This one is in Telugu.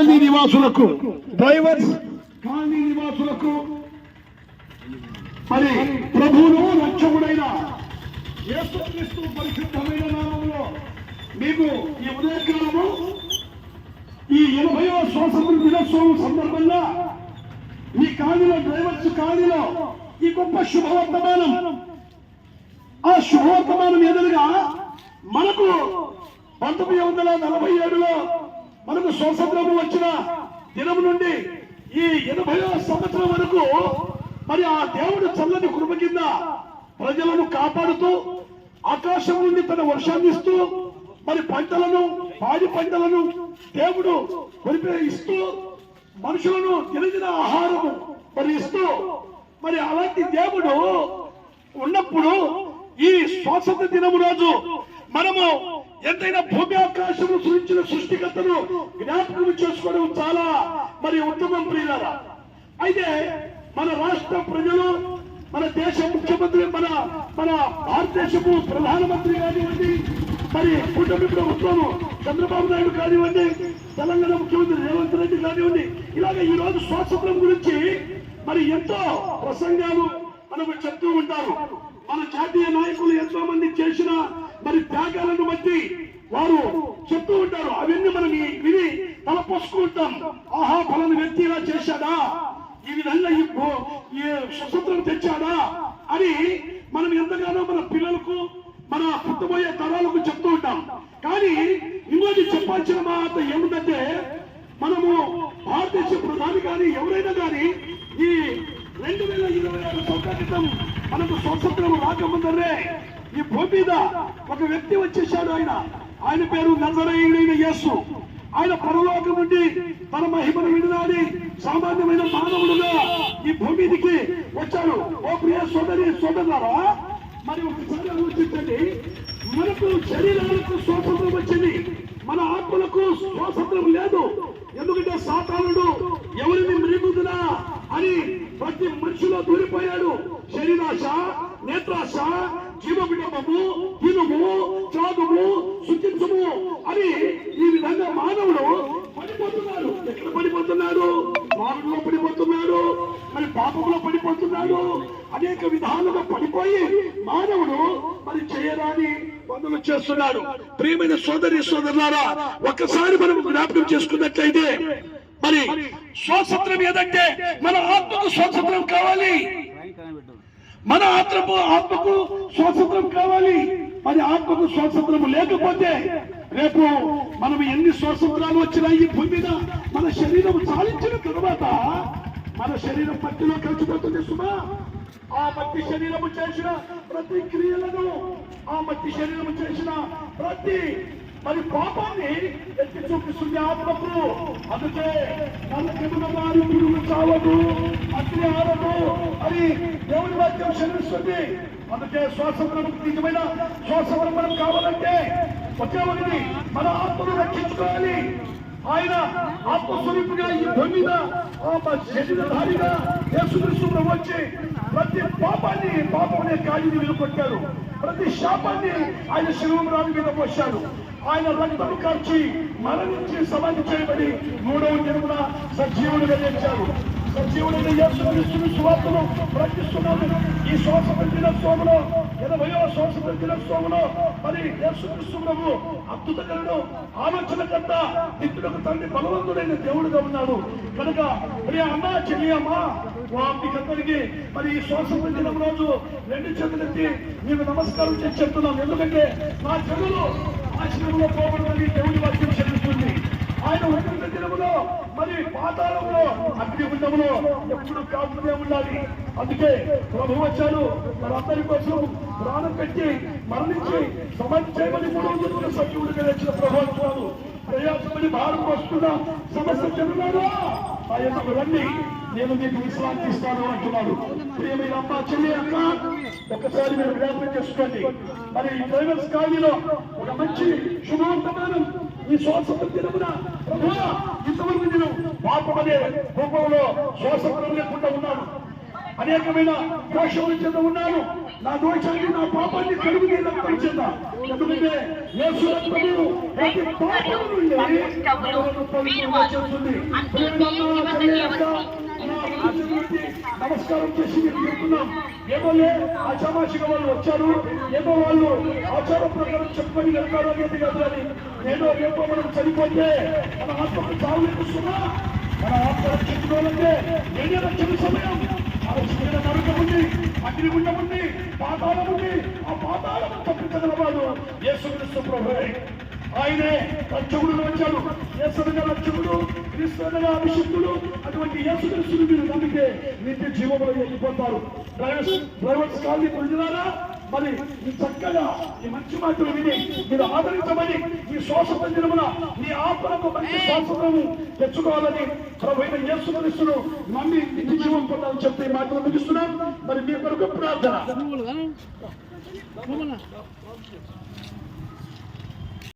కాలనీ నివాసులకు, డ్రైవర్స్ కాలనీ నివాసులకు మరి ప్రభువును రక్షకుడైన యేసుక్రీస్తు పరిశుద్ధమైన నామములో మీకు ఈ ఉదయకాలము ఈ 80వ స్వాతంత్ర దినోత్సవం సందర్భంగా ఈ కాలనీలో, డ్రైవర్స్ కాలనీలో ఈ గొప్ప శుభవర్తమానం, ఆ శుభవర్తమానం ఎదురుగా మనకు 1947లో మనకు స్వాతంత్రము వచ్చిన దినం నుండి ఈ 80వ సంవత్సరం వరకు మరి ఆ దేవుడు చల్లని కృప కింద ప్రజలను కాపాడుతూ ఆకాశం నుండి తన వర్షాన్ని ఇస్తూ మరి పంటలను, పాడి పంటలను దేవుడు ఇస్తూ మనుషులను దినదిన ఆహారము మరి ఇస్తూ మరి అలాంటి దేవుడు ఉన్నప్పుడు ఈ స్వాతంత్ర దినము రోజు మనము ఎంతైనా భూమి ఆకాశము సృష్టించిన సృష్టికర్తను జ్ఞాపకం చేసుకోవడం చాలా మరి ఉత్తమం ప్రియులారా. అయితే మన రాష్ట్ర ప్రజలు, మన దేశ ముఖ్యమంత్రి, మన భారతదేశపు ప్రధానమంత్రి కానివ్వండి, మరి కూటమి ప్రభుత్వము చంద్రబాబు నాయుడు కానివ్వండి, తెలంగాణ ముఖ్యమంత్రి రేవంత్ రెడ్డి కానివ్వండి, ఇలాగ ఈ రోజు స్వాతంత్రం గురించి మరి ఎంతో ప్రసంగాలు మనకు చెప్తూ ఉంటారు. మన జాతీయ నాయకులు ఎంతో మంది చేసిన మరి త్యాగాలను బట్టి వారు చెప్తూ ఉంటారు. అవన్నీ మనం విని తలపోసుకుంటాం. ఆహా, ఫలానా వ్యక్తి ఇలా చేశాడా, ఈ విధంగా ఈ స్వతంత్రం తెచ్చాడా అని మనం ఎంతగానో మన పిల్లలకు, మన పుట్టబోయే తరాలకు చెప్తూ ఉంటాం. కానీ ఇంకోటి చెప్పాల్సిన మాట ఏమిటంటే, మనము భారతదేశ ప్రధాని కానీ ఎవరైనా కానీ ఈ 2026 సంవత్సరాల క్రితం మనకు స్వతంత్రం రాకముందరే ఈ భూమి మీద ఒక వ్యక్తి వచ్చేసాడు. ఆయన పేరు నజరేయుడైన యేసు. ఆయన పరలోకం నుండి తన మహిమను విడనాడి సామాన్యమైన మానవుడుగా ఈ భూమికి వచ్చాడు. ఓ ప్రియ సోదరి సోదరులారా, మరి ఒకసారి ఆలోచించండి. మనకు శరీరాలకు స్వాతంత్రం వచ్చింది, మన ఆత్మలకు స్వాతంత్రం లేదు. ఎందుకంటే సాతానుడు ఎవరిని మృగుదునా అని ప్రతి మనిషిలో దూరిపోయాడు. శరీరాశ, నేత్రాశ, జీవవిడమము, తినుము, త్రాగుము, శుద్ధించము అని ఈ విధంగా మానవుడు పడిపోతున్నాడు. ఎక్కడ పడిపోతున్నాడు? మానవులో పడిపోతున్నాడు, మరి పాపంలో పడిపోతున్నాడు. అనేక విధాలుగా పడిపోయి మానవుడు మరి చేయరాని పనులు చేస్తున్నాడు. ప్రియమైన సోదరి సోదరులారా, ఒక్కసారి మనం జ్ఞాపకం చేసుకున్నట్లయితే మరి స్వాతంత్రం ఏదంటే మన ఆత్మకు స్వాతంత్రం కావాలి, మన ఆత్మకు స్వాతంత్రం కావాలి. మరి ఆత్మకు స్వాతంత్రం లేకపోతే రేపు మనం ఎన్ని స్వాతంత్రాలు వచ్చినా ఈ భూమి మీద మన శరీరం చాలించిన తర్వాత మన శరీరం మట్టిలో కలిసిపోతుంది సుమా. ఆ మట్టి శరీరము చేసిన ప్రతి క్రియలను, ఆ మట్టి శరీరము చేసిన ప్రతి మరి పాపాన్ని ఎత్తి చూపిస్తుంది ఆత్మకు. అందుకే నమ్మకమున్న వారి పురుగు చావదు, అగ్ని ఆరదు అని దేవుని వాక్యం శ్రమిస్తుంది. అందుకే స్వాతంత్రం, నిజమైన స్వాతంత్రం మనం కావాలంటే ఒకే ఒకటి, మన ఆత్మను రక్షించుకోవాలి. ఆయన ఆత్మస్వరూపుగా ఈ భూమి మీద శరీరధారిగా యేసుక్రీస్తు వచ్చి ప్రతి పాపమనే గాలిని వెలుకొట్టారు. ప్రతి శాపాన్ని ఆయన శిలువ రాతి మీద పోశాడు. ఆయన రక్తము కార్చి మరణించి సమాధి చేయబడి 3వ దినమున సజీవుడిగా లేచాడు. సజీవుడైన యేసుక్రీస్తుని సువార్తను ప్రకటిస్తున్నాము. ఈ స్వాతంత్ర దినోత్సవంలో, 80వ స్వాతంత్ర దినోత్సవంలో మరి యేసుక్రీస్తు ప్రభు అద్భుతకరుడు, ఆలోచనకర్త, నిత్యులకు తండ్రి, బలవంతుడైన దేవుడుగా ఉన్నాడు. కనుక ప్రియ అమ్మ, చెల్లి అమ్మ, మీకందరికీ మరి ఈ స్వాతంత్ర దినం రోజు 2 చేతులెత్తి మీకు నమస్కారం చేసి చెప్తున్నాం. ఎందుకంటే నా జనులు ఆశ్రమంలో పోవడానికి దేవుడి వాక్యం చెల్లిస్తుంది. ఆయన ఉన్నత దినములో మరి పాతాళంలో, అగ్నిగుండంలో ఎప్పుడు కాపుతూనే ఉండాలి. అందుకే ప్రభు వచ్చాడు మనందరి కోసం ప్రాణం పెట్టి మరణించి సమాధి చేయమని 3వ దినమున సజీవుడిగా లేచిన ప్రభు అంటున్నాడు. ప్రయాసపడి భారం వస్తున్న సమస్య జనులారా ఆయనకు రండి, నేను మీకు విశ్రాంతి ఇస్తాను అంటున్నాడు. ప్రియమైన అమ్మ, చెల్లి, అక్క, ఒక్కసారి మీరు జ్ఞాపకం చేసుకోండి. మరి డ్రైవర్స్ కాలనీలో ఒక మంచి శుభవర్తమానం ఈ స్వాతంత్ర దినమున ప్రభువా, ఇంతవరకు నేను పాపమనే రూపంలో స్వాతంత్రం లేకుండా ఉన్నాను, అనేకమైన దోషముల చెంద ఉన్నాను, నా దోషాన్ని నా పాపాన్ని కడుగు నీ రక్తం చేత. ఎందుకంటే యేసు రక్తము ప్రతి పాపము నుండి మనలను పవిత్రంగా చేస్తుంది. నమస్కారం చేసి మీరు చెప్తున్నాం. ఏమోలే ఆచామాషిగా వాళ్ళు వచ్చారు, ఏమో వాళ్ళు ఆచార ప్రకారం చెప్పని వెళ్తారు అనేది కాదు. అని ఏదో రేపో మనం చనిపోతే మన ఆత్మకు చావు లేకున్నా మన ఆత్మ రక్షించుకోవాలంటే నేనే రక్షణ సమయం. ఆ రక్షణ నరకం ఉంది, అగ్నిగుండం ఉంది, పాతాళం ఉంది. ఆ పాతాళం తప్పించగలవాడు యేసుక్రీస్తు ప్రభువే. ఆయనే రక్షకుడు వచ్చాడు. యేసనగా రక్షకుడు, క్రీస్తు అనగా అభిషిక్తుడు. అటువంటి యేసుక్రీస్తుని మీరు నమ్మితే నిత్య జీవంలో వెళ్ళిపోతారు. డ్రైవర్స్ కాలనీ ప్రజలారా, మరి ఈ చక్కగా ఈ మంచి మాటలు విని మీరు ఆదరించమని, ఈ శ్వాస దినమున మీ ఆత్మలకు మంచి శ్వాసము తెచ్చుకోవాలని ప్రభువైన యేసుక్రీస్తును నమ్మి నిత్య జీవం పొందాలని చెప్పి ఈ మాటలు ముగిస్తున్నాం. మరి మీ కొరకు ప్రార్థన.